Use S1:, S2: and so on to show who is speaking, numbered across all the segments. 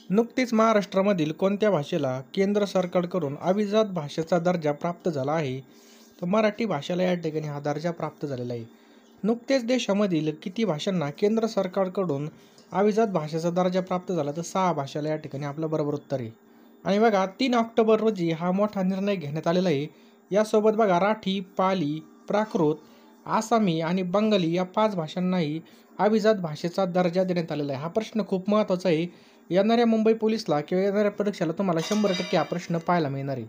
S1: नुकतीच महाराष्ट्रामधील कोणत्या भाषेला केंद्र सरकारकडून अभिजात भाषेचा दर्जा प्राप्त झाला आहे? तर मराठी भाषेला या ठिकाणी हा दर्जा प्राप्त झालेला आहे. नुकतेच देशामधील किती भाषांना केंद्र सरकारकडून अभिजात भाषेचा दर्जा प्राप्त झाला? तर 6 भाषेला या ठिकाणी आपलं बरोबर उत्तर आहे. आणि बघा 3 ऑक्टोबर रोजी हा मोठा निर्णय घेण्यात आलेला आहे. यासोबत बघा राठी, पाली, प्राकृत, आसामी आणि बंगाली या 5 भाषांनाही अभिजात भाषेचा दर्जा देण्यात आलेला आहे. हा प्रश्न खूप महत्त्वाचा आहे. येणाऱ्या मुंबई पोलिसला किंवा येणाऱ्या परीक्षेला तुम्हाला 100% हा प्रश्न पाहायला मिळणार आहे.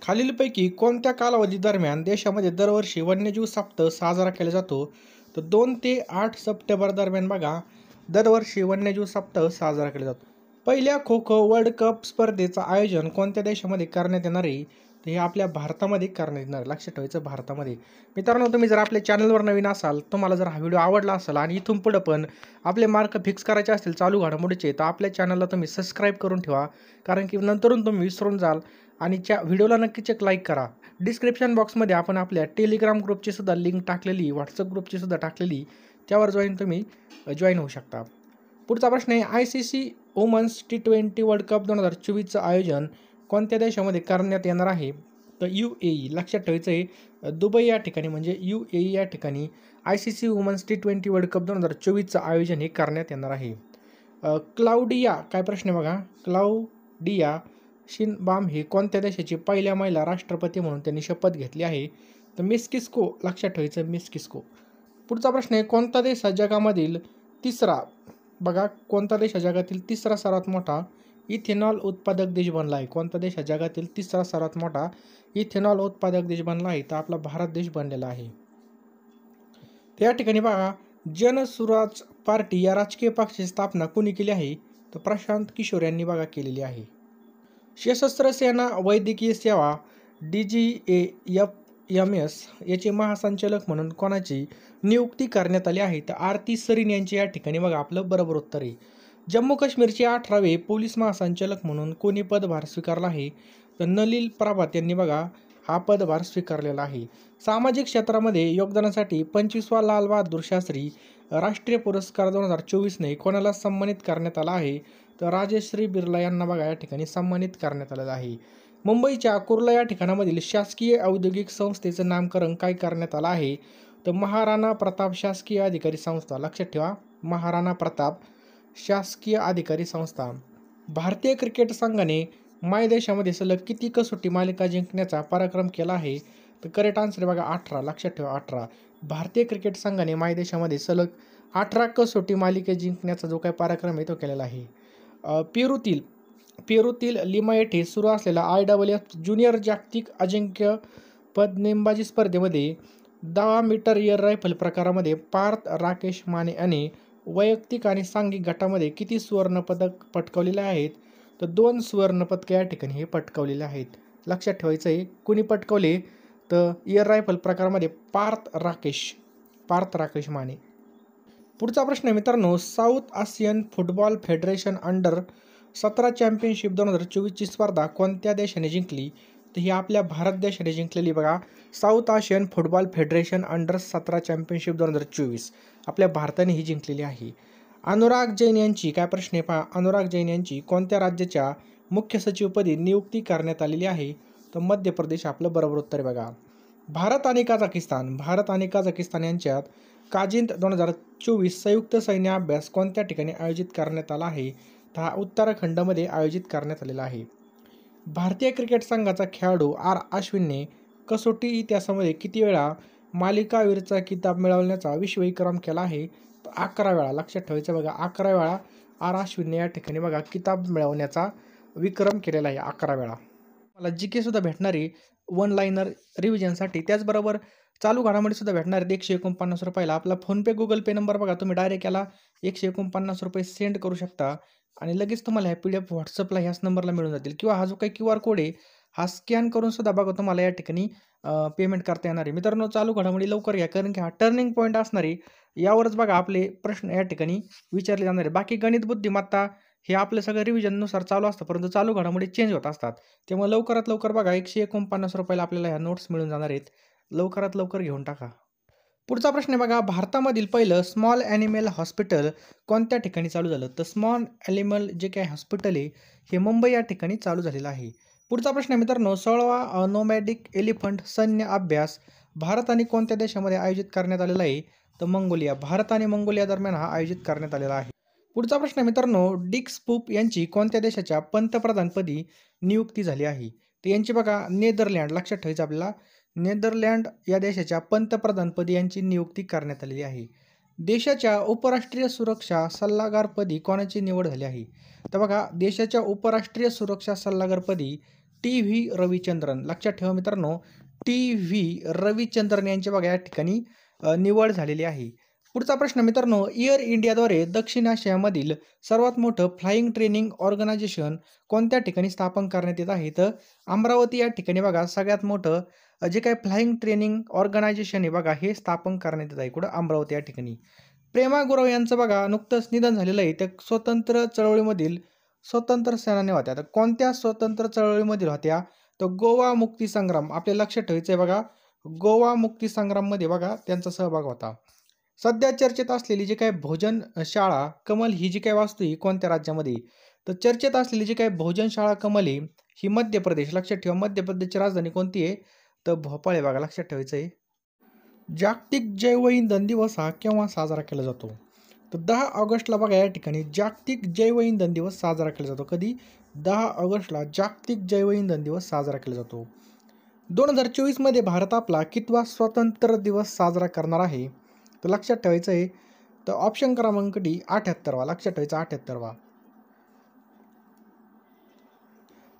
S1: खालीलपैकी कोणत्या कालावधी दरम्यान देशामध्ये दरवर्षी वन्यजीव सप्ताह साजरा केला जातो? तर 2 ते 8 सप्टेंबर दरम्यान बघा दरवर्षी वन्यजीव सप्ताह साजरा केला जातो. पहिल्या खो खो वर्ल्ड कप स्पर्धेचं आयोजन कोणत्या देशामध्ये करण्यात येणार आहे? तर हे आपल्या भारतामध्ये करण्यात येणार आहे. लक्षात ठेवायचं भारतामध्ये. मित्रांनो, तुम्ही जर आपल्या चॅनलवर नवीन असाल, तुम्हाला जर हा व्हिडिओ आवडला असेल आणि इथून पुढं पण आपले मार्क फिक्स करायचे असतील चालू घडामोडीचे, तर आपल्या चॅनलला तुम्ही सबस्क्राईब करून ठेवा. कारण की नंतरून तुम्ही विसरून जाल. आणि व्हिडिओला नक्कीच एक लाईक करा. डिस्क्रिप्शन बॉक्समध्ये आपण आपल्या टेलिग्राम ग्रुपची सुद्धा लिंक टाकलेली, व्हॉट्सअप ग्रुपची सुद्धा टाकलेली, त्यावर तुम्ही जॉईन होऊ शकता. पुढचा प्रश्न आहे, ICC women's T20 world cup 2024चं आयोजन कोणत्या देशामध्ये करण्यात येणार आहे? तर UAE. लक्षात ठेवायचं आहे दुबई या ठिकाणी, म्हणजे UAE या ठिकाणी ICC women's T20 world cup 2024चं आयोजन हे करण्यात येणार आहे. क्लाउडिया, काय प्रश्न आहे बघा, क्लाउडिया शिनबाम हे कोणत्या देशाची पहिल्या महिला राष्ट्रपती म्हणून त्यांनी शपथ घेतली आहे? तर मेक्सिको. लक्षात ठेवायचं मेक्सिको. पुढचा प्रश्न आहे, कोणता देश हा जगामधील तिसरा, बघा कोणता देश हा जगातील तिसरा सर्वात मोठा इथेनॉल उत्पादक देश बनला आहे? कोणता देश हा जगातील तिसरा सर्वात मोठा इथेनॉल उत्पादक देश बनला आहे? तर आपला भारत देश बनलेला आहे. त्या ठिकाणी बघा जनसुराज पार्टी या राजकीय पक्षाची स्थापना कोणी केली आहे? तर प्रशांत किशोर यांनी बघा केलेली आहे. सशस्त्र सेना वैद्यकीय सेवा DGAFMS याचे महासंचालक म्हणून कोणाची नियुक्ती करण्यात आली आहे? तर आरती सरीन यांची या ठिकाणी बघा आपलं बरोबर उत्तर आहे. जम्मू काश्मीरचे 18वे पोलीस महासंचालक म्हणून कोणी पदभार स्वीकारला आहे? तर नलील प्रभात यांनी बघा हा पदभार स्वीकारलेला आहे. सामाजिक क्षेत्रामध्ये योगदानासाठी 25वा लाल बहादूर शास्त्री राष्ट्रीय पुरस्कार 2024ने कोणाला सन्मानित करण्यात आला आहे? तर राजश्री बिर्ला यांना बघा या ठिकाणी सन्मानित करण्यात आलेलं आहे. मुंबईच्या कुर्ला या ठिकाणामधील शासकीय औद्योगिक संस्थेचं नामकरण काय करण्यात आलं आहे? तर महाराणा प्रताप शासकीय अधिकारी संस्था. लक्षात ठेवा, महाराणा प्रताप शासकीय अधिकारी संस्था. भारतीय क्रिकेट संघाने मायदेशामध्ये सलग किती कसोटी मालिका जिंकण्याचा पराक्रम केला आहे? तर करेक्ट आन्सर बघा 18. लक्षात ठेवा 18. भारतीय क्रिकेट संघाने मायदेशामध्ये सलग 18 कसोटी मालिका जिंकण्याचा जो काही पराक्रम आहे तो केलेला आहे. पेरूतील लिमा येथे सुरू असलेल्या IAAF ज्युनियर जागतिक अजिंक्यपद नेमबाजी स्पर्धेमध्ये 10 मीटर एअर रायफल प्रकारामध्ये पार्थ राकेश माने याने वैयक्तिक आणि सांघिक गटामध्ये किती सुवर्णपदक पटकावलेले आहेत? तर 2 सुवर्णपदक या ठिकाणी हे पटकावलेले आहेत. लक्षात ठेवायचं आहे कुणी पटकावले? तर एअर रायफल प्रकारामध्ये पार्थ राकेश माने. पुढचा प्रश्न आहे मित्रांनो, साऊथ आशियन फुटबॉल फेडरेशन अंडर-17 चॅम्पियनशिप 2024ची स्पर्धा कोणत्या देशाने जिंकली? तर ही आपल्या भारत देशाने जिंकलेली बघा साऊथ आशियन फुटबॉल फेडरेशन अंडर-17 चॅम्पियनशिप 2024 आपल्या भारताने ही जिंकलेली आहे. अनुराग जैन यांची, काय प्रश्न आहे पहा, अनुराग जैन यांची कोणत्या राज्याच्या मुख्य सचिवपदी नियुक्ती करण्यात आलेली आहे? तर मध्य प्रदेश आपलं बरोबर उत्तर आहे बघा. भारत आणि काझाकिस्तान यांच्यात काजिंद 2024 संयुक्त सैन्य अभ्यास कोणत्या ठिकाणी आयोजित करण्यात आला आहे? तर हा उत्तराखंडमध्ये आयोजित करण्यात आलेला आहे. भारतीय क्रिकेट संघाचा खेळाडू अश्विनने कसोटी इतिहासामध्ये किती वेळा मालिकावीरचा किताब मिळवण्याचा विश्वविक्रम केला आहे? तर 11 वेळा. लक्षात ठेवायचं बघा 11 वेळा अश्विनने या ठिकाणी बघा किताब मिळवण्याचा विक्रम केलेला आहे 11 वेळा. मला GK सुद्धा भेटणार आहे वन लाईनर रिव्हिजनसाठी. त्याचबरोबर चालू घडामोडीसुद्धा भेटणार आहेत 149 रुपयाला. आपला फोनपे गुगल पे नंबर बघा, तुम्ही डायरेक्ट याला 149 रुपये सेंड करू शकता आणि लगेच तुम्हाला ह्या PDF व्हॉट्सअपला ह्याच नंबरला मिळून जातील. किंवा हा जो काही QR कोड आहे हा स्कॅन करून सुद्धा बघा तुम्हाला या ठिकाणी पेमेंट करता येणार आहे. मित्रांनो, चालू घडामोडी लवकर घ्या, कारण की हा टर्निंग पॉईंट असणार आहे. यावरच बघा आपले प्रश्न या ठिकाणी विचारले जाणार आहे. बाकी गणित बुद्धिमत्ता हे आपलं सगळं रिव्हिजननुसार चालू असतं, परंतु चालू घडामोडी चेंज होत असतात. त्यामुळे लवकरात लवकर बघा 149 रुपयाला आपल्याला ह्या नोट्स मिळून जाणार आहेत. लवकरात लवकर घेऊन टाका. पुढचा प्रश्न आहे बघा, भारतामधील पहिलं स्मॉल ॲनिमल हॉस्पिटल कोणत्या ठिकाणी चालू झालं? तर स्मॉल ॲनिमल जे काही हॉस्पिटल आहे हे मुंबई या ठिकाणी चालू झालेलं आहे. पुढचा प्रश्न आहे मित्रांनो, 16वा नोमॅडिक एलिफंट सैन्य अभ्यास भारत आणि कोणत्या देशामध्ये आयोजित करण्यात आलेला आहे? तर मंगोलिया. भारत आणि मंगोलिया दरम्यान हा आयोजित करण्यात आलेला आहे. पुढचा प्रश्न आहे मित्रांनो, डिक स्पूप यांची कोणत्या देशाच्या पंतप्रधानपदी नियुक्ती झाली आहे? तर यांची बघा नेदरलँड, लक्षात ठेवायचं आपल्याला, नेदरलँड या देशाच्या पंतप्रधानपदी यांची नियुक्ती करण्यात आलेली आहे. देशाच्या उपराष्ट्रीय सुरक्षा सल्लागारपदी कोणाची निवड झाली आहे? तर बघा, देशाच्या उपराष्ट्रीय सुरक्षा सल्लागारपदी टी.व्ही. रविचंद्रन, लक्षात ठेवा मित्रांनो, टी.व्ही. रविचंद्रन यांची बघा या ठिकाणी निवड झालेली आहे. पुढचा प्रश्न मित्रांनो, एअर इंडियाद्वारे दक्षिण आशियामधील सर्वात मोठं फ्लाइंग ट्रेनिंग ऑर्गनायझेशन कोणत्या ठिकाणी स्थापन करण्यात येत आहे? तर अमरावती या ठिकाणी बघा सगळ्यात मोठं जे काही फ्लाइंग ट्रेनिंग ऑर्गनायझेशन आहे बघा हे स्थापन करण्यात येत आहे. कुठं? अमरावती या ठिकाणी. प्रेमा गुरव यांचं बघा नुकतंच निधन झालेलं आहे. त्या स्वतंत्र चळवळीमधील स्वतंत्र सेनानी होत्या. तर कोणत्या स्वतंत्र चळवळीमधील होत्या? तर गोवा मुक्ती संग्राम. आपल्याला लक्षात ठेवायचं आहे बघा, गोवा मुक्ती संग्राममध्ये बघा त्यांचा सहभाग होता. सध्या चर्चेत असलेली जी काही भोजनशाळा कमल ही जी काही वास्तू ही कोणत्या राज्यामध्ये? तर चर्चेत असलेली जी काही भोजनशाळा कमल आहे ही मध्य प्रदेश. लक्षात ठेवा, मध्य प्रदेशची राजधानी कोणती आहे? तर भोपाळ आहे बघा, लक्षात ठेवायचं आहे. जागतिक जैवइंधन दिवस हा केव्हा साजरा केला जातो? तर 10 ऑगस्टला बघा या ठिकाणी जागतिक जैवइंधन दिवस साजरा केला जातो. कधी? 10 ऑगस्टला जागतिक जैवइंधन दिवस साजरा केला जातो. 2024 मध्ये भारत आपला कितवा स्वातंत्र्य दिवस साजरा करणार आहे? तर लक्षात ठेवायचं आहे. तर ऑप्शन क्रमांक डी 78वा, लक्षात ठेवायचं 78वा.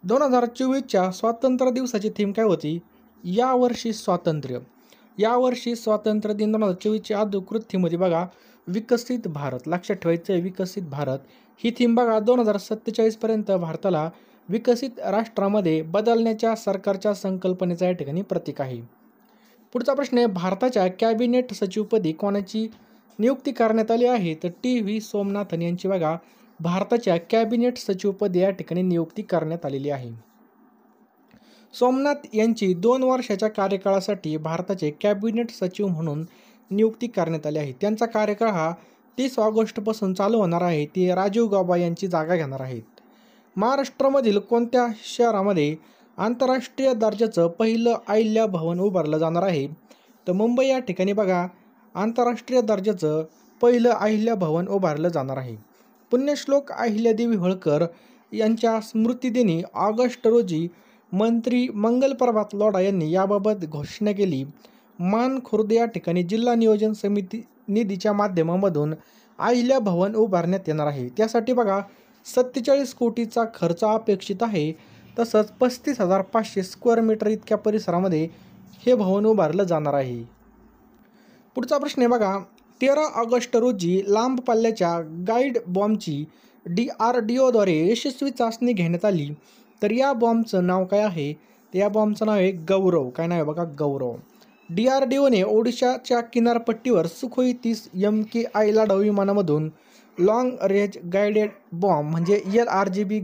S1: 2024च्या स्वातंत्र्य दिवसाची थीम काय होती? यावर्षी स्वातंत्र्य. यावर्षी स्वातंत्र्य दिन 2024ची अधिकृत थीम होती बघा विकसित भारत. लक्षात ठेवायचं आहे विकसित भारत ही थीम बघा 2047 पर्यंत भारताला विकसित राष्ट्रामध्ये बदलण्याच्या सरकारच्या संकल्पनेचा या ठिकाणी प्रतीक आहे. पुढचा प्रश्न आहे, भारताच्या कॅबिनेट सचिवपदी कोणाची नियुक्ती करण्यात आली आहे? तर टी.व्ही. सोमनाथन यांची बघा भारताच्या कॅबिनेट सचिवपदी या ठिकाणी नियुक्ती करण्यात आलेली आहे. सोमनाथ यांची 2 वर्षाच्या कार्यकाळासाठी भारताचे कॅबिनेट सचिव म्हणून नियुक्ती करण्यात आली आहे. त्यांचा कार्यकाळ हा 30 ऑगस्टपासून चालू होणार आहे. ते राजीव गौबा यांची जागा घेणार आहेत. महाराष्ट्रामधील कोणत्या शहरामध्ये आंतरराष्ट्रीय दर्जाचं पहिलं अहिल्या भवन उभारलं जाणार आहे? तर मुंबई या ठिकाणी बघा आंतरराष्ट्रीय दर्जाचं पहिलं अहिल्या भवन उभारलं जाणार आहे. पुण्यश्लोक अहिल्यादेवी होळकर यांच्या स्मृतिदिनी ऑगस्ट रोजी मंत्री मंगलप्रभात लोढा यांनी याबाबत घोषणा केली. मान खुर्द या ठिकाणी जिल्हा नियोजन समिती निधीच्या माध्यमामधून अहिल्या भवन उभारण्यात येणार आहे. त्यासाठी बघा 47 कोटीचा खर्च अपेक्षित आहे. तसंच 35,500 स्क्वेअर मीटर इतक्या परिसरामध्ये हे भवन उभारलं जाणार आहे. पुढचा प्रश्न आहे बघा, 13 ऑगस्ट रोजी लांब पल्ल्याच्या गाईड बॉम्बची DRDOद्वारे यशस्वी चाचणी घेण्यात आली. तर या बॉम्बचं नाव काय आहे? तर या बॉम्बचं नाव आहे गौरव. काय नाव आहे बघा? गौरव. DRDOने ओडिशाच्या किनारपट्टीवर सुखोई 30 MKI लढाऊ विमानामधून लाँग रेंज गायडेड बॉम्ब म्हणजे LRGB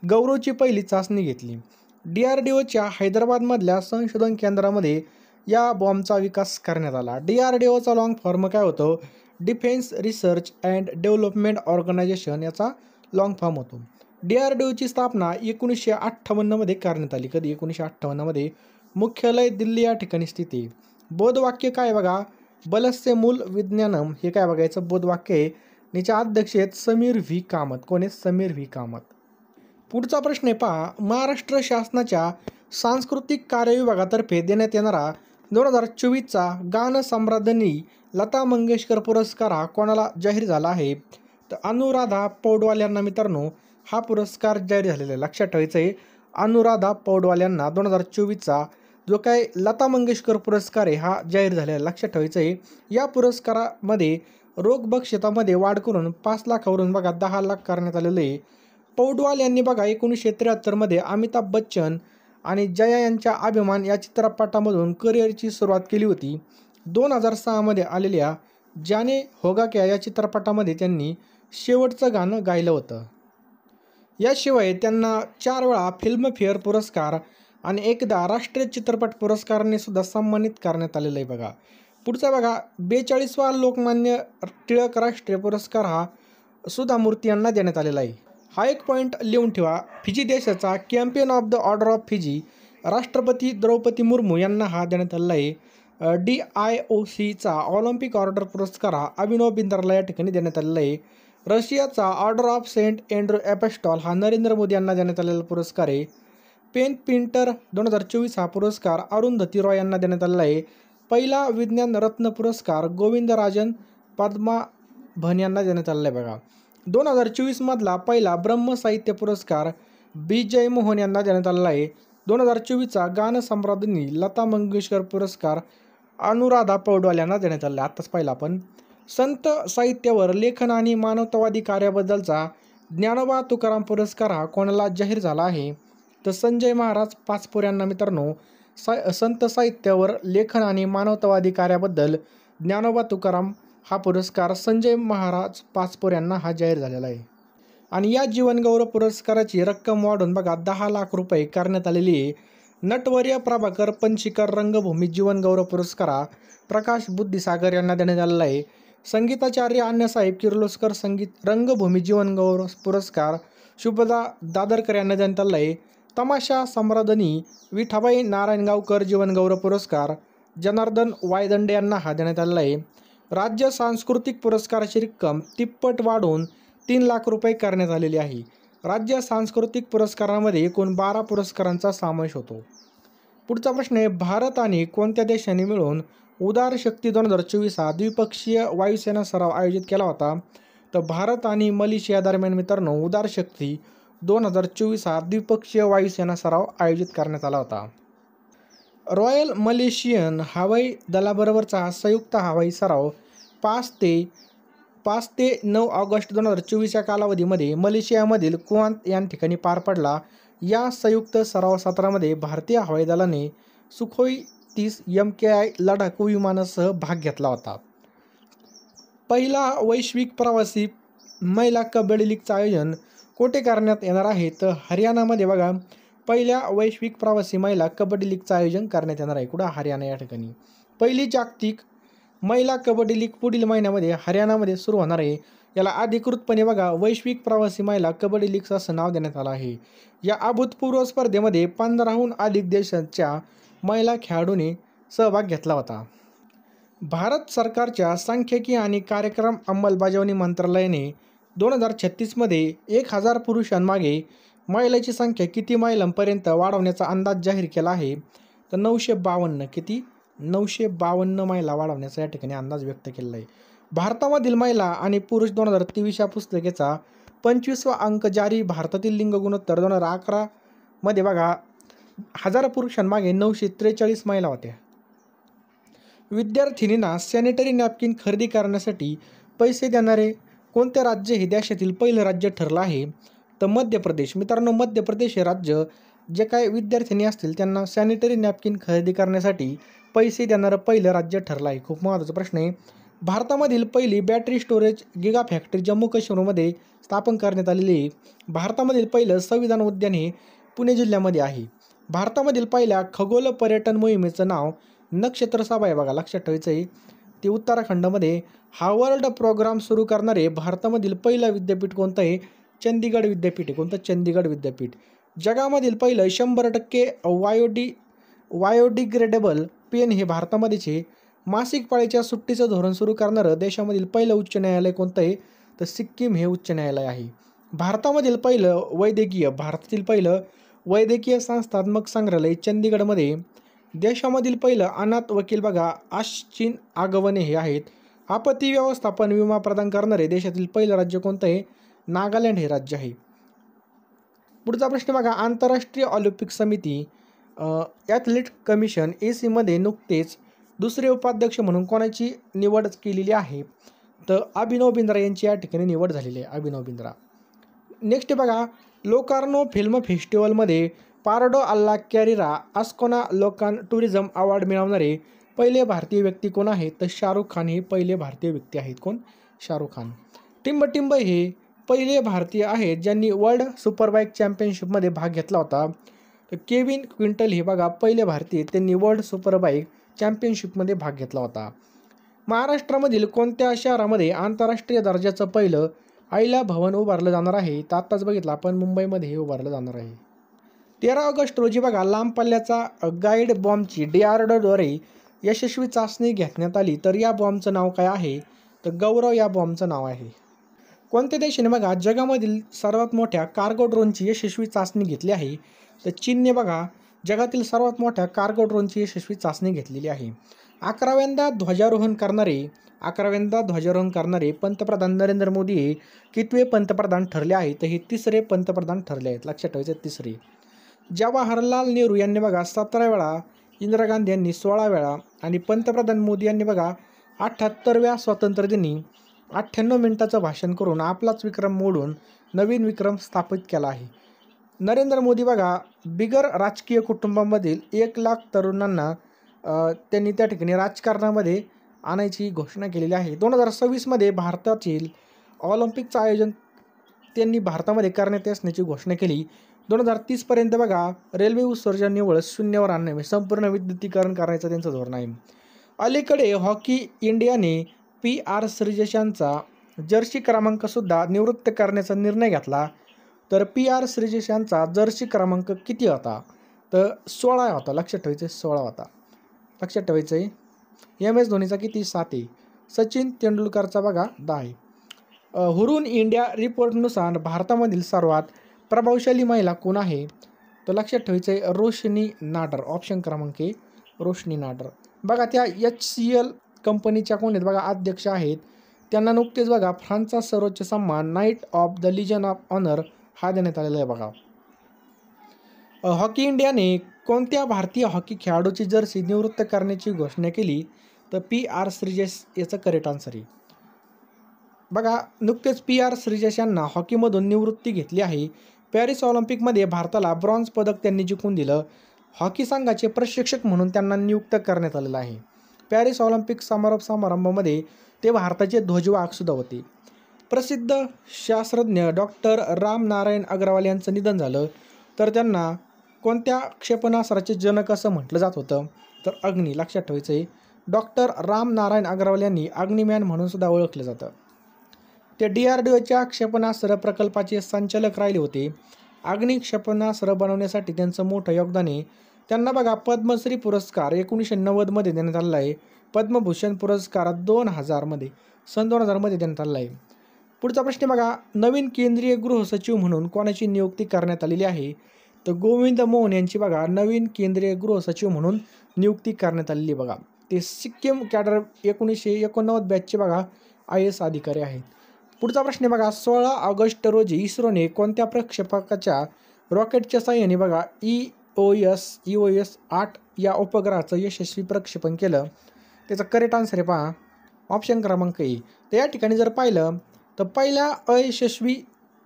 S1: गौरवची पहिली चाचणी घेतली. DRDOच्या हैदराबादमधल्या संशोधन केंद्रामध्ये या बॉम्बचा विकास करण्यात आला. DRDOचा लॉंग फॉर्म काय होतो? Defence research and development organisation याचा लॉंग फॉर्म होतो. DRDOची स्थापना 1958 मध्ये करण्यात आली. कधी? 1958 मध्ये. मुख्यालय दिल्ली या ठिकाणी स्थित आहे. बोधवाक्य काय बघा? बलस्य मूल विज्ञानम हे काय बघायचं? बोधवाक्य आहे. याच्या अध्यक्ष आहेत समीर व्ही कामत. कोण आहेत? समीर व्ही कामत. पुढचा प्रश्न आहे पहा, महाराष्ट्र शासनाच्या सांस्कृतिक कार्य विभागातर्फे देण्यात येणारा 2024चा गान सम्राज्ञी लता मंगेशकर पुरस्कार हा कोणाला जाहीर झाला आहे? तर अनुराधा पौडवाल यांना मित्रांनो हा पुरस्कार जाहीर झालेला आहे. लक्षात ठेवायचं आहे अनुराधा पौडवाल यांना 2024चा जो काय लता मंगेशकर पुरस्कार आहे हा जाहीर झालेला आहे. लक्षात ठेवायचं आहे या पुरस्कारामध्ये रोगबक्षितामध्ये वाढ करून 5 लाखावरून बघा 10 लाख करण्यात आलेलं आहे. पौडवाल यांनी बघा 1973 मध्ये अमिताभ बच्चन आणि जया यांच्या अभिमान या चित्रपटामधून करिअरची सुरुवात केली होती. 2006 मध्ये आलेल्या जाने होगा क्या या चित्रपटामध्ये त्यांनी शेवटचं गाणं गायलं होतं. याशिवाय त्यांना 4 वेळा फिल्मफेअर पुरस्कार आणि एकदा राष्ट्रीय चित्रपट पुरस्काराने सुद्धा सन्मानित करण्यात आलेलं आहे बघा. पुढचा बघा 42वा लोकमान्य टिळक राष्ट्रीय पुरस्कार हा सुधा मूर्ती यांना देण्यात आलेला आहे. हा एक पॉईंट लिहून ठेवा. फिजी देशाचा champion of the order of Fiji राष्ट्रपती द्रौपदी मुर्मू यांना हा देण्यात आलेला आहे. DIOCचा ऑलिम्पिक ऑर्डर पुरस्कार हा अभिनव बिंद्राला या ठिकाणी देण्यात आलेला आहे. रशियाचा ऑर्डर ऑफ सेंट अँड्रू एपॉस्टॉल हा नरेंद्र मोदी यांना देण्यात आलेला पुरस्कार आहे. पेन प्रिंटर 2024 हा पुरस्कार अरुंधती रॉय यांना देण्यात आलेला आहे. पहिला विज्ञान रत्न पुरस्कार गोविंदराजन पद्माभन यांना देण्यात आलेला आहे. बघा 2024 मधला पहिला ब्रह्म साहित्य पुरस्कार बी जयमोहन यांना देण्यात आलेला आहे. 2024चा गानसम्राज्ञी लता मंगेशकर पुरस्कार अनुराधा पौडवाल यांना देण्यात आलेला आहे. आत्ताच पाहिला आपण. संत साहित्यावर लेखन आणि मानवतावादी कार्याबद्दलचा ज्ञानोबा तुकाराम पुरस्कार हा कोणाला जाहीर झाला आहे? तर संजय महाराज पाचपोर यांना मित्रांनो संत साहित्यावर लेखन आणि मानवतावादी कार्याबद्दल ज्ञानोबा तुकाराम हा पुरस्कार संजय महाराज पाचपोर यांना हा जाहीर झालेला आहे. आणि या जीवनगौरव पुरस्काराची रक्कम वाढून बघा 10 लाख रुपये करण्यात आलेली आहे. नटवर्य प्रभाकर पणशीकर रंगभूमी जीवनगौरव पुरस्कार हा प्रकाश बुद्धिसागर यांना देण्यात आलेला आहे. संगीताचार्य अण्णासाहेब किर्लोस्कर संगीत रंगभूमी जीवनगौरव पुरस्कार शुभदा दादरकर यांना देण्यात आलेला आहे. तमाशा सम्राज्ञी विठाबाई नारायणगावकर जीवनगौरव पुरस्कार जनार्दन वायदंडे यांना हा देण्यात आलेला आहे. राज्य सांस्कृतिक पुरस्काराची रक्कम तिप्पट वाढवून 3 लाख रुपये करण्यात आलेली आहे. राज्य सांस्कृतिक पुरस्कारामध्ये एकूण 12 पुरस्कारांचा समावेश होतो. पुढचा प्रश्न आहे, भारत आणि कोणत्या देशांनी मिळून उदार शक्ती 2024 हा द्विपक्षीय वायुसेना सराव आयोजित केला होता? तर भारत आणि मलेशिया दरम्यान मित्रांनो उदार शक्ती 2024 हा द्विपक्षीय वायुसेना सराव आयोजित करण्यात आला होता. रॉयल मलेशियन हवाई दलाबरोबरचा हा संयुक्त हवाई सराव 5 ते 9 ऑगस्ट 2024 या कालावधीमध्ये मलेशियामधील कुआंत या ठिकाणी पार पडला. या संयुक्त सराव सत्रामध्ये भारतीय हवाई दलाने सुखोई 30 MKI लढाकू विमानासह भाग घेतला होता. पहिला वैश्विक प्रवासी महिला कबड्डी लीगचं आयोजन कोठे करण्यात येणार आहे? तर हरियाणामध्ये बघा पहिल्या वैश्विक प्रवासी महिला कबड्डी लीगचं आयोजन करण्यात येणार आहे. कुठं? हरियाणा या ठिकाणी. पहिली जागतिक महिला कबड्डी लीग पुढील महिन्यामध्ये हरियाणामध्ये सुरू होणार आहे. याला अधिकृतपणे बघा वैश्विक प्रवासी महिला कबड्डी लीग असं नाव देण्यात आलं आहे. या अभूतपूर्व स्पर्धेमध्ये 15हून अधिक देशांच्या महिला खेळाडूंनी सहभाग घेतला होता. भारत सरकारच्या सांख्यिकी आणि कार्यक्रम अंमलबजावणी मंत्रालयाने 2036 मध्ये 1000 पुरुषांमागे महिलांची संख्या किती महिलांपर्यंत वाढवण्याचा अंदाज जाहीर केला आहे? तर 952. किती? 952 महिला वाढवण्याचा या ठिकाणी अंदाज व्यक्त केलेला आहे. भारतामधील महिला आणि पुरुष 2023 या पुस्तिकेचा 25वा अंक जारी. भारतातील लिंग गुणोत्तर 2011 मध्ये बघा 1000 पुरुषांमागे 943 महिला होत्या. विद्यार्थिनींना सॅनिटरी नॅपकिन खरेदी करण्यासाठी पैसे देणारे कोणते राज्य हे देशातील पहिलं राज्य ठरलं आहे? तर मध्य प्रदेश. मित्रांनो मध्य प्रदेश हे राज्य जे काही विद्यार्थिनी असतील त्यांना सॅनिटरी नॅपकिन खरेदी करण्यासाठी पैसे देणारं पहिलं राज्य ठरलं आहे. खूप महत्त्वाचा प्रश्न आहे. भारतामधील पहिली battery storage giga factory Jammu काश्मीरमध्ये स्थापन करण्यात आलेली आहे. भारतामधील पहिलं संविधान उद्यान हे पुणे जिल्ह्यामध्ये आहे. भारतामधील पहिल्या खगोल पर्यटन मोहिमेचं नाव नक्षत्र सभा आहे. बघा लक्षात ठेवायचं आहे. ते उत्तराखंडमध्ये हार्वर्ड प्रोग्राम सुरू करणारे भारतामधील पहिलं विद्यापीठ कोणतं आहे? चंदीगड विद्यापीठ आहे. कोणतं? चंदीगड विद्यापीठ. जगामधील पहिलं 100% बायोडिग्रेडेबल पेन हे भारतामध्येच आहे. मासिक पाळीच्या सुट्टीचं धोरण सुरू करणारं देशामधील पहिलं उच्च न्यायालय कोणतं आहे? तर सिक्कीम हे उच्च न्यायालय आहे. भारतातील पहिलं वैद्यकीय संस्थात्मक संग्रहालय चंदीगडमध्ये. देशामधील पहिलं अनाथ वकील बघा आश्चिन आगवणे हे आहेत. आपत्ती व्यवस्थापन विमा प्रदान करणारे देशातील पहिलं राज्य कोणतं आहे? नागालँड हे राज्य आहे. पुढचा प्रश्न बघा आंतरराष्ट्रीय ऑलिम्पिक समिती ॲथलेट कमिशन ACमध्ये नुकतेच दुसरे उपाध्यक्ष म्हणून कोणाची निवड केलेली आहे? तर अभिनव बिंद्रा यांची या ठिकाणी निवड झालेली आहे. अभिनव बिंद्रा. नेक्स्ट बघा लोकार्नो फिल्म फेस्टिवलमध्ये पार्डो अल्ला कॅरिरा अस्कोना लोकान टुरिझम अवॉर्ड मिळवणारे पहिले भारतीय व्यक्ती कोण आहेत? तर शाहरुख खान हे पहिले भारतीय व्यक्ती आहेत. कोण? शाहरुख खान. टिंबटिंब हे पहिले भारतीय आहेत ज्यांनी वर्ल्ड सुपरबाईक चॅम्पियनशिपमध्ये भाग घेतला होता. तर केविन क्विंटल हे बघा पहिले भारतीय त्यांनी वर्ल्ड सुपरबाईक चॅम्पियनशिपमध्ये भाग घेतला होता. महाराष्ट्रामधील कोणत्या शहरामध्ये आंतरराष्ट्रीय दर्जाचं पहिलं आईला भवन उभारलं जाणार आहे? तर आत्ताच बघितलं आपण, मुंबईमध्ये हे उभारलं जाणार आहे. 13 ऑगस्ट रोजी बघा लांब पल्ल्याचा गाईड बॉम्बची DRDOद्वारे यशस्वी चाचणी घेण्यात आली. तर या बॉम्बचं नाव काय आहे? तर गौरव या बॉम्बचं नाव आहे. कोणत्या देशाने बघा जगामधील सर्वात मोठ्या कार्गो ड्रोनची यशस्वी चाचणी घेतली आहे? तर चीनने बघा जगातील सर्वात मोठ्या कार्गो ड्रोनची यशस्वी चाचणी घेतलेली आहे. 11व्यांदा ध्वजारोहण करणारे पंतप्रधान नरेंद्र मोदी हे कितवे पंतप्रधान ठरले आहेत? तर हे 3रे पंतप्रधान ठरले आहेत. लक्षात ठेवायचे 3रे. जवाहरलाल नेहरू यांनी बघा 17 वेळा, इंदिरा गांधी यांनी 16 वेळा आणि पंतप्रधान मोदी यांनी बघा 78व्या स्वातंत्र्यदिनी 98 मिनिटाचं भाषण करून आपलाच विक्रम मोडून नवीन विक्रम स्थापित केला आहे. नरेंद्र मोदी बघा बिगर राजकीय कुटुंबामधील 1 लाख तरुणांना त्यांनी त्या ठिकाणी राजकारणामध्ये आणायची घोषणा केलेली आहे. 2026मध्ये भारतातील ऑलिम्पिकचं आयोजन त्यांनी भारतामध्ये करण्यात असण्याची घोषणा केली. 2030पर्यंत बघा रेल्वे उत्सर्जन निव्वळ शून्यावर आणणे, संपूर्ण विद्युतीकरण करायचं त्यांचं धोरण आहे. अलीकडे हॉकी इंडियाने PR श्रीजेशांचा जर्सी क्रमांकसुद्धा निवृत्त करण्याचा निर्णय घेतला. तर PR श्रीजेशांचा जर्सी क्रमांक किती होता? तर 16 होता. लक्षात ठेवायचं 16 होता. लक्षात ठेवायचं आहे. MS धोनीचा किती? 7 आहे. सचिन तेंडुलकरचा बघा 10 आहे. हुरून इंडिया रिपोर्टनुसार भारतामधील सर्वात प्रभावशाली महिला कोण आहे? तर लक्षात ठेवायचं आहे रोशनी नाडर. ऑप्शन क्रमांक आहे रोशनी नाडर. बघा त्या HCL कंपनीच्या कोण आहेत बघा अध्यक्ष आहेत. त्यांना नुकतेच बघा फ्रान्सचा सर्वोच्च सन्मान knight of the legion of honour हा देण्यात आलेला आहे बघा. हॉकी इंडियाने कोणत्या भारतीय हॉकी खेळाडूची जर्सी निवृत्त करण्याची घोषणा केली? तर PR श्रीजेश याचं करेक्ट आन्सर आहे. बघा नुकतेच PR श्रीजेश यांना हॉकीमधून निवृत्ती घेतली आहे. पॅरिस ऑलिम्पिकमध्ये भारताला ब्रॉन्झ पदक त्यांनी जिंकून दिलं. हॉकी संघाचे प्रशिक्षक म्हणून त्यांना नियुक्त करण्यात आलेलं आहे. पॅरिस ऑलिम्पिक समारंभामध्ये ते भारताचे ध्वजवाहकसुद्धा होते. प्रसिद्ध शास्त्रज्ञ डॉक्टर राम नारायण अग्रवाल यांचं निधन झालं. तर त्यांना कोणत्या क्षेपणास्त्राचे जनक असं म्हटलं जात होतं? तर अग्नी. लक्षात ठेवायचं आहे डॉक्टर राम नारायण अग्रवाल यांनी अग्निमॅन म्हणून सुद्धा ओळखलं जातं. ते DRDOच्या क्षेपणास्त्र प्रकल्पाचे संचालक राहिले होते. अग्नी क्षेपणास्त्र बनवण्यासाठी त्यांचं मोठं योगदान आहे. त्यांना बघा पद्मश्री पुरस्कार 1990मध्ये देण्यात आलेला आहे. पद्मभूषण पुरस्कार 2000मध्ये देण्यात आलेला आहे. पुढचा प्रश्न बघा नवीन केंद्रीय गृह सचिव म्हणून कोणाची नियुक्ती करण्यात आलेली आहे? तर गोविंद मोहन यांची बघा नवीन केंद्रीय गृह सचिव म्हणून नियुक्ती करण्यात आलेली बघा. ते सिक्कीम कॅडर 1989 बॅचचे बघा IAS अधिकारी आहेत. पुढचा प्रश्न बघा 16 ऑगस्ट रोजी इस्रोने कोणत्या प्रक्षेपकाच्या रॉकेटच्या साहाय्याने बघा EOS 8 या उपग्रहाचं यशस्वी प्रक्षेपण केलं? त्याचं करेक्ट आन्सर आहे पहा ऑप्शन क्रमांक E. तर या ठिकाणी जर पाहिलं तर पहिल्या अयशस्वी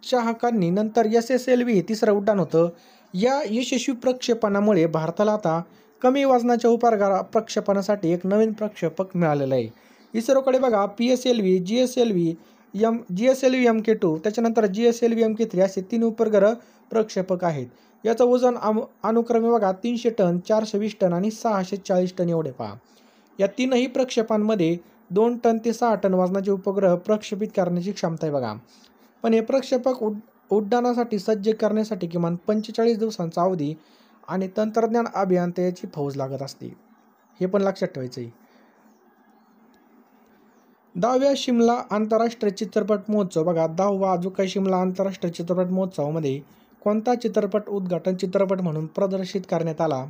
S1: चाहकांनी नंतर SSLV हे 3रं उड्डाण होतं. या यशस्वी प्रक्षेपणामुळे भारताला आता कमी वजनाच्या उपग्रह प्रक्षेपणासाठी एक नवीन प्रक्षेपक मिळालेलं आहे. इस्रोकडे बघा PSLV, GSLV MK2 त्याच्यानंतर GSLV MK3 असे 3 उपग्रह प्रक्षेपक आहेत. याचं वजन अनुक्रमे बघा 300 टन, 420 टन आणि 640 टन एवढे पहा. या 3ही प्रक्षेपांमध्ये 2 टन ते 6 टन वजनाचे उपग्रह प्रक्षेपित करण्याची क्षमता आहे बघा. पण हे प्रक्षेपक उड्डाणासाठी सज्ज करण्यासाठी किमान 45 दिवसांचा अवधी आणि तंत्रज्ञान अभियंत्याची फौज लागत असते. हे पण लक्षात ठेवायचं आहे. 10व्या शिमला आंतरराष्ट्रीय चित्रपट महोत्सव बघा 10वा अजून शिमला आंतरराष्ट्रीय चित्रपट महोत्सवामध्ये कोणता चित्रपट उद्घाटन चित्रपट म्हणून प्रदर्शित करण्यात आला?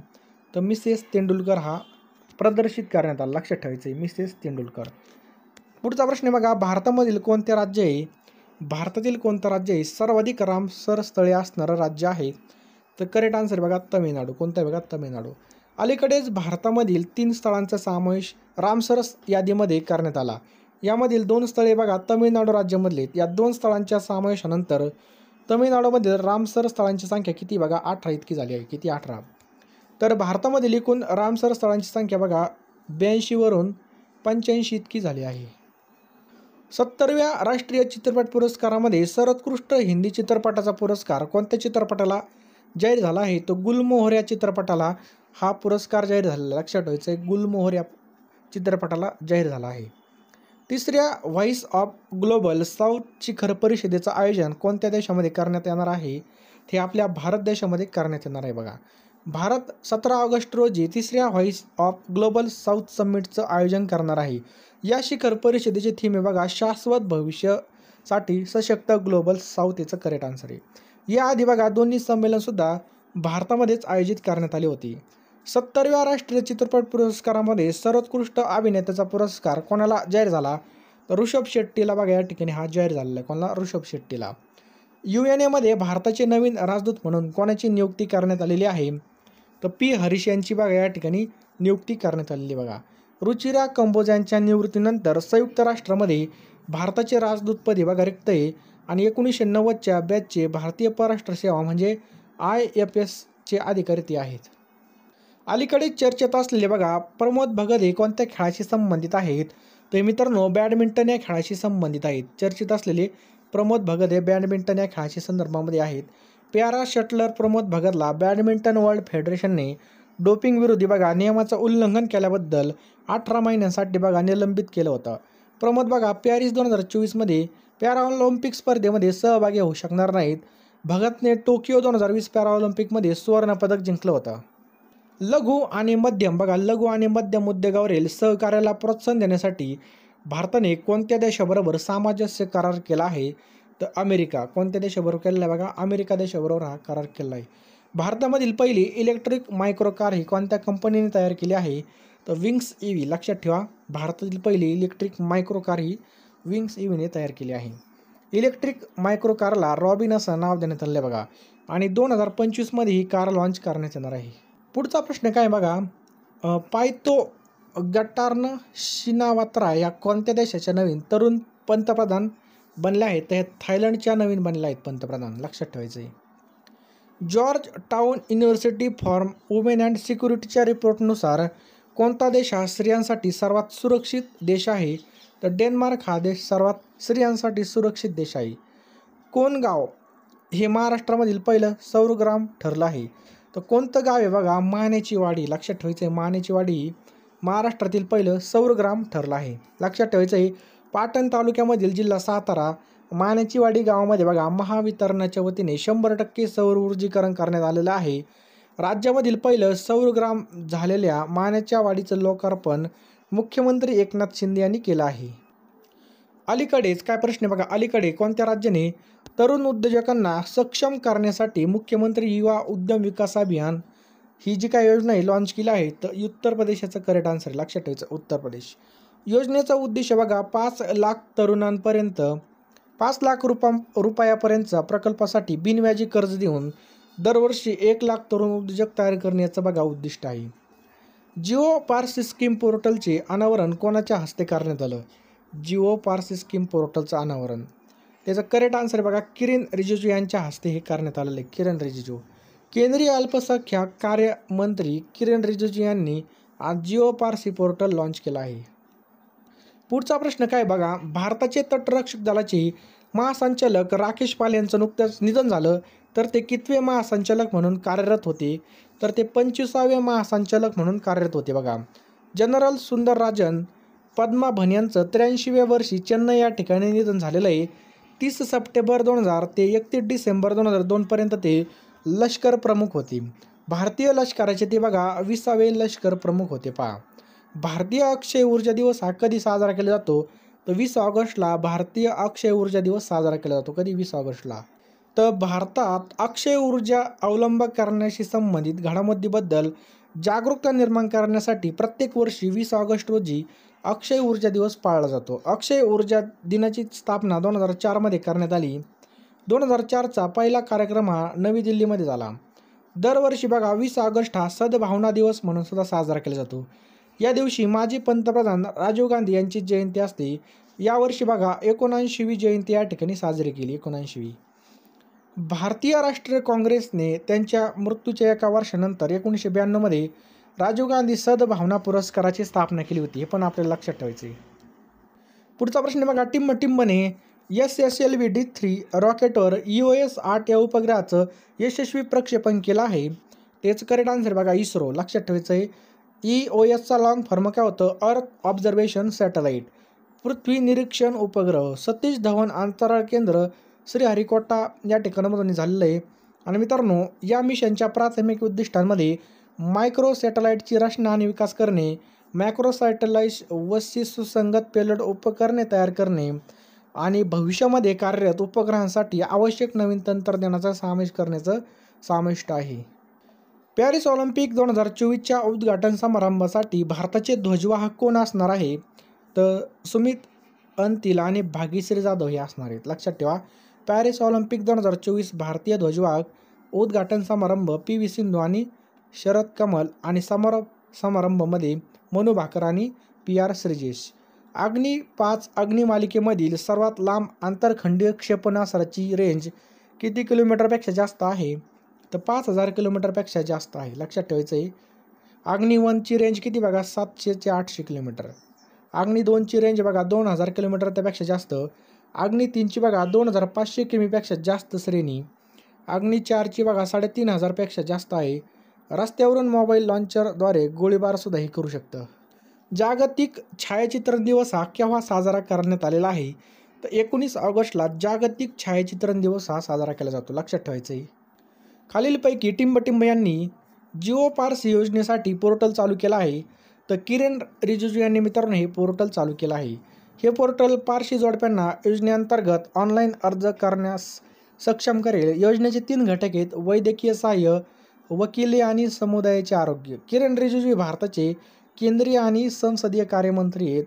S1: तर मिसेस तेंडुलकर हा प्रदर्शित करण्यात आला. लक्षात ठेवायचं आहे मिसेस तेंडुलकर. पुढचा प्रश्न बघा भारतातील कोणते राज्य सर्वाधिक रामसर स्थळे असणारं राज्य आहे? तर करेक्ट आन्सर बघा तमिळनाडू. कोणतं आहे बघा तमिळनाडू. अलीकडेच भारतामधील 3 स्थळांचा समावेश रामसर यादीमध्ये करण्यात आला. यामधील 2 स्थळे बघा तमिळनाडू राज्यामधले. या 2 स्थळांच्या समावेशानंतर तमिळनाडूमधील रामसर स्थळांची संख्या किती बघा 18 इतकी झाली आहे. किती 18. तर भारतामधील एकूण रामसर स्थळांची संख्या बघा 82 वरून 85 इतकी झाली आहे. 70व्या राष्ट्रीय चित्रपट पुरस्कारामध्ये सर्वोत्कृष्ट हिंदी चित्रपटाचा पुरस्कार कोणत्या चित्रपटाला जाहीर झाला आहे? तो गुलमोहर या चित्रपटाला हा पुरस्कार जाहीर झालेला. लक्षात ठेवायचं आहे गुलमोहर या चित्रपटाला जाहीर झाला आहे. तिसऱ्या व्हॉइस ऑफ ग्लोबल साऊथ शिखर परिषदेचं आयोजन कोणत्या देशामध्ये करण्यात येणार आहे? ते आपल्या भारत देशामध्ये करण्यात येणार आहे बघा. भारत 17 ऑगस्ट रोजी तिसऱ्या व्हॉइस ऑफ ग्लोबल साऊथ समिटचं आयोजन करणार आहे. या शिखर परिषदेची थीम आहे बघा, शाश्वत भविष्यासाठी सशक्त ग्लोबल साऊथ, याचं करेक्ट आन्सर आहे. याआधी बघा दोन्ही संमेलनसुद्धा भारतामध्येच आयोजित करण्यात आली होती. 70व्या राष्ट्रीय चित्रपट पुरस्कारामध्ये सर्वोत्कृष्ट अभिनेत्याचा पुरस्कार कोणाला जाहीर झाला? तर ऋषभ शेट्टीला बघा या ठिकाणी हा जाहीर झालेला आहे. कोणाला? ऋषभ शेट्टीला. UNAमध्ये भारताचे नवीन राजदूत म्हणून कोणाची नियुक्ती करण्यात आलेली आहे? तर P. हरीश यांची बघा या ठिकाणी नियुक्ती करण्यात आलेली बघा. रुचिरा कंबोज यांच्या निवृत्तीनंतर संयुक्त राष्ट्रामध्ये भारताचे राजदूतपदी बघा रिक्त आहे आणि 1990च्या बॅचचे भारतीय परराष्ट्र सेवा म्हणजे IFSचे अधिकारी ते आहेत. अलीकडे चर्चेत असलेले बघा प्रमोद भगत हे कोणत्या खेळाशी संबंधित आहेत? तर मित्रांनो बॅडमिंटन या खेळाशी संबंधित आहेत. चर्चेत असलेले प्रमोद भगत हे बॅडमिंटन या खेळाशी संदर्भामध्ये आहेत. पॅरा शटलर प्रमोद भगतला बॅडमिंटन वर्ल्ड फेडरेशनने डोपिंग विरोधी बघा नियमाचं उल्लंघन केल्याबद्दल 18 महिन्यांसाठी बघा निलंबित केलं होतं. प्रमोद बघा पॅरिस 2024मध्ये पॅराऑलिम्पिक स्पर्धेमध्ये सहभागी होऊ शकणार नाहीत. भगतने टोकियो 2020 पॅराऑलिम्पिकमध्ये सुवर्णपदक जिंकलं होतं. लघु आणि मध्यम बघा लघु आणि मध्यम उद्योगावरील सहकार्याला प्रोत्साहन देण्यासाठी भारताने कोणत्या देशाबरोबर सामंजस्य करार केला आहे? तर अमेरिका. कोणत्या देशाबरोबर केलेला आहे बघा? अमेरिका देशाबरोबर हा करार केला आहे. भारतामधील पहिली इलेक्ट्रिक मायक्रो कार ही कोणत्या कंपनीने तयार केली आहे? तर विंग्स EV. लक्षात ठेवा, भारतातील पहिली इलेक्ट्रिक मायक्रो कार ही विंग्स EVने तयार केली आहे. इलेक्ट्रिक मायक्रो कारला रॉबिन असं नाव देण्यात आलं बघा आणि 2025मध्ये ही कार लॉन्च करण्यात येणार आहे. पुढचा प्रश्न काय बघा, पायतो गटार्न शिनावात्रा या कोणत्या देशाच्या नवीन तरुण पंतप्रधान बनल्या आहेत? तर थायलंडच्या नवीन बनल्या आहेत पंतप्रधान. लक्षात ठेवायचं आहे. Georgetown University for Women and सिक्युरिटीच्या रिपोर्टनुसार कोणता देश हा स्त्रियांसाठी सर्वात सुरक्षित देश आहे? तर डेन्मार्क हा देश सर्वात स्त्रियांसाठी सुरक्षित देश आहे. कोण गाव हे महाराष्ट्रामधील पहिलं सौरग्राम ठरलं आहे? तर कोणतं गाव आहे बघा? मानेची वाडी. लक्षात ठेवायचं आहे, मानेची वाडी महाराष्ट्रातील पहिलं सौरग्राम ठरलं आहे. लक्षात ठेवायचं आहे, पाटण तालुक्यामधील जिल्हा सातारा मानेची वाडी गावामध्ये बघा महावितरणाच्या वतीने 100% सौर ऊर्जीकरण करण्यात आलेलं आहे. राज्यामधील पहिलं सौरग्राम झालेल्या मानेच्या वाडीचं लोकार्पण मुख्यमंत्री एकनाथ शिंदे यांनी केलं आहे. अलीकडेच काय प्रश्न बघा, अलीकडे कोणत्या राज्याने तरुण उद्योजकांना सक्षम करण्यासाठी मुख्यमंत्री युवा उद्यम विकास अभियान ही जी काय योजना आहे लॉन्च केली आहे? तर उत्तर प्रदेशाचं करेक्ट आन्सर. लक्षात ठेवायचं, उत्तर प्रदेश. योजनेचा उद्देश बघा 5 लाख तरुणांपर्यंत 5 लाख रुपयापर्यंतच्या प्रकल्पासाठी बिनव्याजी कर्ज देऊन दरवर्षी 1 लाख तरुण उद्योजक तयार करण्याचं बघा उद्दिष्ट आहे. जिओ पार्सी स्कीम पोर्टलचे अनावरण कोणाच्या हस्ते करण्यात आलं? जिओ पार्सी स्कीम पोर्टलचं अनावरण, त्याचं करेक्ट आन्सर बघा किरेन रिजिजू यांच्या हस्ते हे करण्यात आलेलं आहे. किरेन रिजिजू. केंद्रीय अल्पसंख्याक कार्य मंत्री किरेन रिजिजू यांनी आज जिओ पार्सी पोर्टल लॉन्च केलं आहे. पुढचा प्रश्न काय बघा, भारताचे तटरक्षक दलाचे महासंचालक राकेश पाल यांचं नुकतंच निधन झालं, तर ते कितवे महासंचालक म्हणून कार्यरत होते? तर ते 25वे महासंचालक म्हणून कार्यरत होते बघा. जनरल सुंदरराजन पद्माभन यांचं 83व्या वर्षी चेन्नई या ठिकाणी निधन झालेलं आहे. 30 सप्टेंबर 2000 ते 31 डिसेंबर 2002 पर्यंत ते लष्कर प्रमुख होते. भारतीय लष्कराचे ते बघा 20वे लष्कर प्रमुख होते. पहा, भारतीय अक्षय ऊर्जा दिवस हा कधी साजरा केला जातो? तर 20 ऑगस्टला भारतीय अक्षय ऊर्जा दिवस साजरा केला जातो. कधी? 20 ऑगस्टला. तर भारतात अक्षय ऊर्जा अवलंब करण्याशी संबंधित घडामोडीबद्दल जागरूकता निर्माण करण्यासाठी प्रत्येक वर्षी 20 ऑगस्ट रोजी अक्षय ऊर्जा दिवस पाळला जातो. अक्षय ऊर्जा दिनाची स्थापना 2004मध्ये करण्यात आली. 2004चा पहिला कार्यक्रम हा नवी दिल्लीमध्ये झाला. दरवर्षी बघा 20 ऑगस्ट हा सद्भावना दिवस म्हणून सुद्धा साजरा केला जातो. या दिवशी माजी पंतप्रधान राजीव गांधी यांची जयंती असते. यावर्षी बघा 79वी जयंती या ठिकाणी साजरी केली. 79वी. भारतीय राष्ट्रीय काँग्रेसने त्यांच्या मृत्यूच्या एका वर्षानंतर 1992मध्ये राजीव गांधी सद्भावना पुरस्काराची स्थापना केली होती. हे पण आपल्याला लक्षात ठेवायचे. पुढचा प्रश्न बघा, टिम्बने SSLV D3 रॉकेटवर EOS-8 या उपग्रहाचं यशस्वी प्रक्षेपण केलं आहे. त्याचं करेक्ट आन्सर बघा इस्रो. लक्षात ठेवायचं आहे, EOSचा लॉंग फॉर्म काय होतं? अर्थ ऑब्झर्वेशन सॅटेलाईट. पृथ्वी निरीक्षण उपग्रह. सतीश धवन अंतराळ केंद्र श्रीहरिकोटा या ठिकाणामधून झालेलं आहे. आणि मित्रांनो, या मिशनच्या प्राथमिक उद्दिष्टांमध्ये मायक्रो सॅटेलाईटची रचना आणि विकास करणे, मॅक्रो सॅटेलाईट वशी सुसंगत पेलोड उपकरणे तयार करणे आणि भविष्यामध्ये कार्यरत उपग्रहांसाठी आवश्यक नवीन तंत्रज्ञानाचा समाविष्ट आहे. पॅरिस ऑलिम्पिक 2024च्या उद्घाटन समारंभासाठी भारताचे ध्वजवाहक कोण असणार आहे? तर सुमित अंतिल आणि भाग्यश्री जाधव हे असणार आहेत. लक्षात ठेवा, पॅरिस ऑलिम्पिक 2024 भारतीय ध्वजवाहक उद्घाटन समारंभ PV सिंधू आणि शरद कमल आणि समारंभामध्ये मनू भाकर आणि PR श्रीजेश. अग्नी 5 अग्निमालिकेमधील सर्वात लांब आंतरखंडीय क्षेपणास्त्राची रेंज किती किलोमीटरपेक्षा जास्त आहे? तर 5000 किलोमीटरपेक्षा जास्त आहे. लक्षात ठेवायचं आहे. अग्नि 1ची रेंज किती बघा? 700 ते 800 किलोमीटर. अग्नि 2ची रेंज बघा 2000 किलोमीटर त्यापेक्षा जास्त. अग्नि 3ची बघा 2500 किमीपेक्षा जास्त श्रेणी. अग्नि 4ची बघा 3500पेक्षा जास्त आहे. रस्त्यावरून मोबाईल लॉन्चरद्वारे गोळीबारसुद्धा करू शकतं. जागतिक छायाचित्रण दिवस हा केव्हा साजरा करण्यात आलेला आहे? तर 19 ऑगस्टला जागतिक छायाचित्रण दिवस हा साजरा केला जातो. लक्षात ठेवायचं आहे. खालीलपैकी टिंबटिंब यांनी जिओ पारसी योजनेसाठी पोर्टल चालू केलं आहे. तर किरेन रिजिजू यांनी मित्रांनो हे पोर्टल चालू केलं आहे. हे पोर्टल पारशी जोडप्यांना योजनेअंतर्गत ऑनलाईन अर्ज करण्यास सक्षम करेल. योजनेचे 3 घटक आहेत: वैद्यकीय सहाय्य, वकिली आणि समुदायाचे आरोग्य. किरेन रिजिजू हे भारताचे केंद्रीय आणि संसदीय कार्यमंत्री आहेत.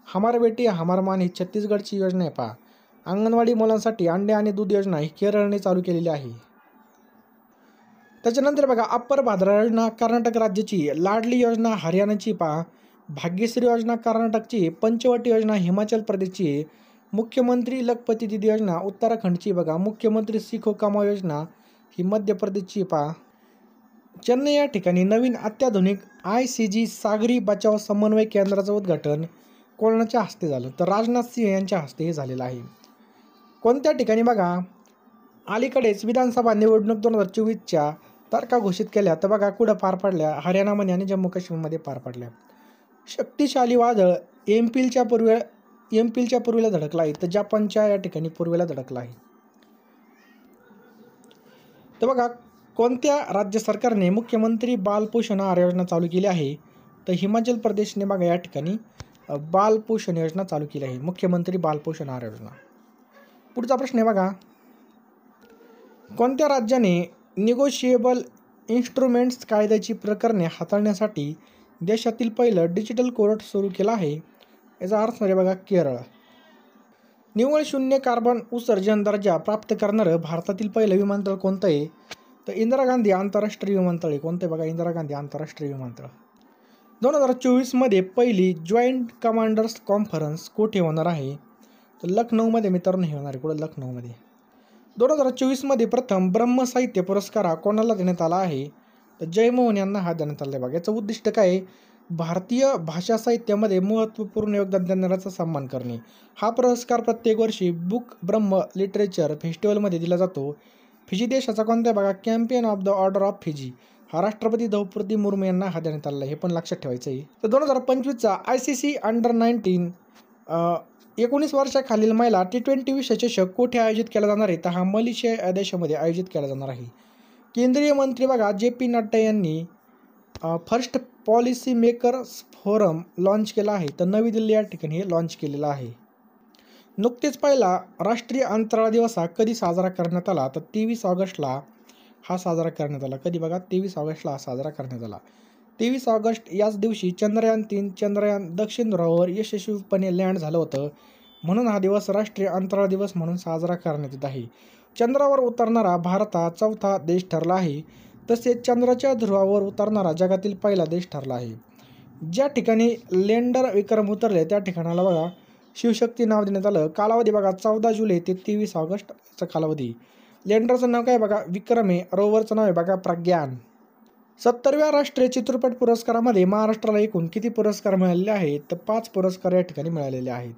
S1: हमार बेटी हमार मान ही छत्तीसगडची योजना आहे पहा. अंगणवाडी मुलांसाठी अंडे आणि दूध योजना ही केरळने चालू केलेली आहे. त्याच्यानंतर बघा, अप्पर भाद्रा योजना कर्नाटक राज्याची, लाडली योजना हरियाणाची पहा, भाग्यश्री योजना कर्नाटकची, पंचवटी योजना हिमाचल प्रदेशची, मुख्यमंत्री लखपती दीदी योजना उत्तराखंडची बघा, मुख्यमंत्री सिखो कामा योजना ही मध्य प्रदेशची पहा. चेन्नई या ठिकाणी नवीन अत्याधुनिक ICG सागरी बचाव समन्वय केंद्राचं उद्घाटन कोणाच्या हस्ते झालं? तर राजनाथ सिंह यांच्या हस्ते हे झालेलं आहे. कोणत्या ठिकाणी बघा, अलीकडेच विधानसभा निवडणूक 2024च्या तारखा घोषित केल्या. तर बघा कुठं पार पडल्या? हरियाणामध्ये आणि जम्मू काश्मीरमध्ये पार पडल्या. शक्तिशाली वादळ एमपीलच्या पूर्वेला धडकला आहे. तर जपानच्या या ठिकाणी पूर्वेला धडकला आहे. तर बघा, कोणत्या राज्य सरकारने मुख्यमंत्री बाल पोषण आहार योजना चालू केली आहे? तर हिमाचल प्रदेशने बघा या ठिकाणी बाल पोषण योजना चालू केली आहे, मुख्यमंत्री बाल पोषण आहार योजना. पुढचा प्रश्न आहे बघा, कोणत्या राज्याने निगोशिएबल इन्स्ट्रुमेंट्स कायद्याची प्रकरणे हाताळण्यासाठी देशातील पहिलं डिजिटल कोर्ट सुरू केलं आहे? याचा अर्थ आहे बघा केरळ. निव्वळ शून्य कार्बन उत्सर्जन दर्जा प्राप्त करणारं भारतातील पहिलं विमानतळ कोणतं आहे? तर इंदिरा गांधी आंतरराष्ट्रीय विमानतळ आहे. कोणतं बघा? इंदिरा गांधी आंतरराष्ट्रीय विमानतळ. 2024मध्ये पहिली जॉईंट कमांडर्स कॉन्फरन्स कुठे होणार आहे? तर लखनौमध्ये मित्रांनो हे होणार आहे. कुठं? लखनौमध्ये. 2024मध्ये प्रथम ब्रह्म साहित्य पुरस्कार हा कोणाला देण्यात आला आहे? तर जयमोहन यांना हा देण्यात आला आहे बघा. याचं उद्दिष्ट काय आहे? भारतीय भाषा साहित्यामध्ये महत्त्वपूर्ण योगदान देणाऱ्याचा सन्मान करणे. हा पुरस्कार प्रत्येक वर्षी बुक ब्रह्म लिटरेचर फेस्टिवलमध्ये दिला जातो. फिजी देशाचा कोणता बघा? Champion of the order of Fiji हा राष्ट्रपती द्रौपदी मुर्मू यांना हा देण्यात आला आहे. हे पण लक्षात ठेवायचं आहे. तर 2025चा ICC अंडर-19 19 वर्षाखालील महिला T20 विश्वचषक कुठे आयोजित केला जाणार आहे? तर हा मलेशिया या देशामध्ये आयोजित केला जाणार आहे. केंद्रीय मंत्री बघा JP नड्डा यांनी first policy makers forum launch केला आहे. तर नवी दिल्ली या ठिकाणी हे लॉन्च केलेलं आहे. नुकतेच पहिला राष्ट्रीय अंतराळ दिवस हा कधी साजरा करण्यात आला? तर 23 ऑगस्टला हा साजरा करण्यात आला. कधी बघा? 23 ऑगस्टला हा साजरा करण्यात आला. 23 ऑगस्ट याच दिवशी चंद्रयान दक्षिण ध्रुवावर यशस्वीपणे लँड झालं होतं. म्हणून हा दिवस राष्ट्रीय अंतराळ दिवस म्हणून साजरा करण्यात येत आहे. चंद्रावर उतरणारा भारत हा 4था देश ठरला आहे. तसेच चंद्राच्या ध्रुवावर उतरणारा जगातील पहिला देश ठरला आहे. ज्या ठिकाणी लँडर विक्रम उतरले त्या ठिकाणाला बघा शिवशक्ती नाव देण्यात आलं. कालावधी बघा 14 जुलै ते 23 ऑगस्टचा कालावधी. लँडरचं नाव काय बघा? विक्रम आहे. रोवरचं नाव आहे बघा प्रज्ञान. 70व्या राष्ट्रीय चित्रपट पुरस्कारामध्ये महाराष्ट्राला एकूण किती पुरस्कार मिळालेले आहेत? तर 5 पुरस्कार या ठिकाणी मिळालेले आहेत.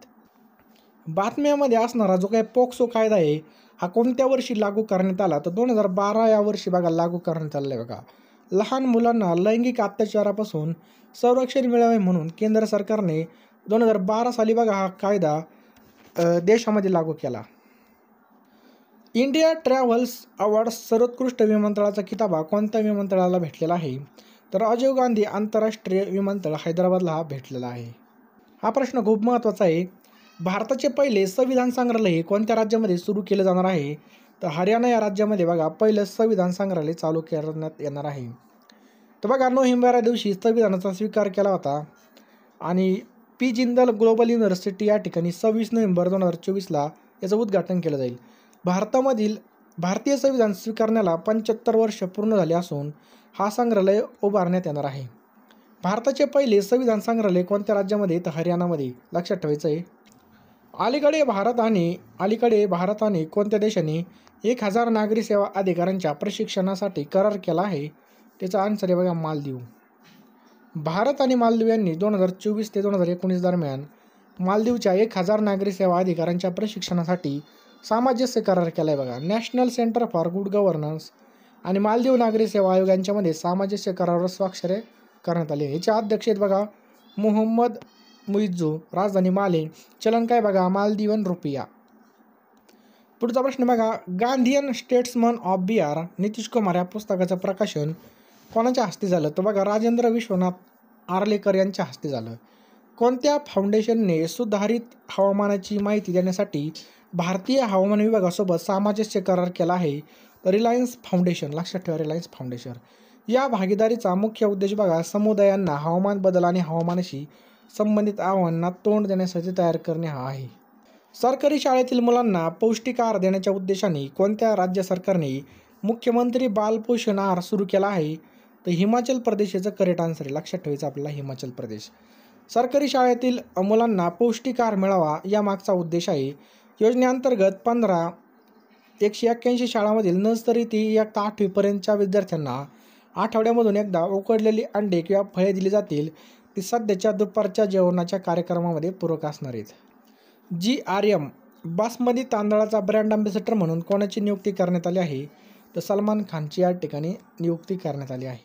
S1: बातम्यामध्ये असणारा जो काही पोक्सो कायदा आहे हा कोणत्या वर्षी लागू करण्यात आला? तर 2012 या वर्षी बघा लागू करण्यात आलेला आहे बघा. लहान मुलांना लैंगिक अत्याचारापासून संरक्षण मिळावे म्हणून केंद्र सरकारने 2012 साली बघा हा कायदा देशामध्ये लागू केला. इंडिया ट्रॅव्हल्स अवॉर्ड सर्वोत्कृष्ट विमानतळाचा किताबा कोणत्या विमानतळाला भेटलेला आहे? तर राजीव गांधी आंतरराष्ट्रीय विमानतळ हैदराबादला हा भेटलेला आहे. हा प्रश्न खूप महत्त्वाचा आहे. भारताचे पहिले संविधान संग्रहालय कोणत्या राज्यामध्ये सुरू केले जाणार आहे? तर हरियाणा या राज्यामध्ये बघा पहिलं संविधान संग्रहालय चालू करण्यात येणार आहे. तर बघा नोव्हेंबर या दिवशी संविधानाचा स्वीकार केला होता आणि पी जिंदाल ग्लोबल युनिव्हर्सिटी या ठिकाणी 26 नोव्हेंबर 2024ला याचं उद्घाटन केलं जाईल. भारतामधील भारतीय संविधान स्वीकारण्याला 75 वर्ष पूर्ण झाले असून हा संग्रहालय उभारण्यात येणार आहे. भारताचे पहिले संविधान संग्रहालय कोणत्या राज्यामध्ये? तर हरियाणामध्ये. लक्षात ठेवायचं आहे. अलीकडे भारताने कोणत्या देशाने 1000 नागरी सेवा अधिकाऱ्यांच्या प्रशिक्षणासाठी करार केला आहे? त्याचा आन्सर आहे बघा मालदीव. भारत आणि मालदीव यांनी 2024 ते 2019 दरम्यान मालदीवच्या 1000 नागरी सेवा अधिकाऱ्यांच्या प्रशिक्षणासाठी सामंजस्य करार केला आहे बघा. National centre for good governance आणि मालदीव नागरी सेवा आयोग यांच्यामध्ये सामंजस्य करारावर स्वाक्षरी करण्यात आली. याचे अध्यक्ष आहेत बघा मोहम्मद मुइझ्झू. राजधानी माले. चलन काय बघा मालदीवन रुपया. पुढचा प्रश्न बघा Gandhian statesman of Bihar Nitish Kumar या पुस्तकाचं प्रकाशन कोणाच्या हस्ते झालं? तर बघा राजेंद्र विश्वनाथ आर्लेकर यांच्या हस्ते झालं. कोणत्या फाउंडेशनने सुधारित हवामानाची माहिती देण्यासाठी भारतीय हवामान विभागासोबत सामंजस्य करार केला आहे? Reliance foundation. लक्षात ठेवा रिलायन्स फाउंडेशन. या भागीदारीचा मुख्य उद्देश बघा समुदायांना हवामान बदल आणि हवामानाशी संबंधित आव्हानांना तोंड देण्यासाठी तयार करणे हा आहे. सरकारी शाळेतील मुलांना पौष्टिक आहार देण्याच्या उद्देशाने कोणत्या राज्य सरकारने मुख्यमंत्री बाल पोषण आहार सुरू केला आहे? तर हिमाचल प्रदेशचं करेक्ट आन्सर आहे. लक्षात ठेवायचं आपल्याला हिमाचल प्रदेश. सरकारी शाळेतील मुलांना पौष्टिक आहार मिळावा या मागचा उद्देश आहे. योजनेअंतर्गत 181 शाळांमधील नर्सरी ते इयत्ता 8वीपर्यंतच्या विद्यार्थ्यांना आठवड्यामधून एकदा उकडलेली अंडे किंवा फळे दिली जातील. ती सध्याच्या दुपारच्या जेवणाच्या कार्यक्रमामध्ये पूरक असणार आहेत. GRM बासमती तांदळाचा ब्रँड अँबॅसेडर म्हणून कोणाची नियुक्ती करण्यात आली आहे? तर सलमान खानची या ठिकाणी नियुक्ती करण्यात आली आहे.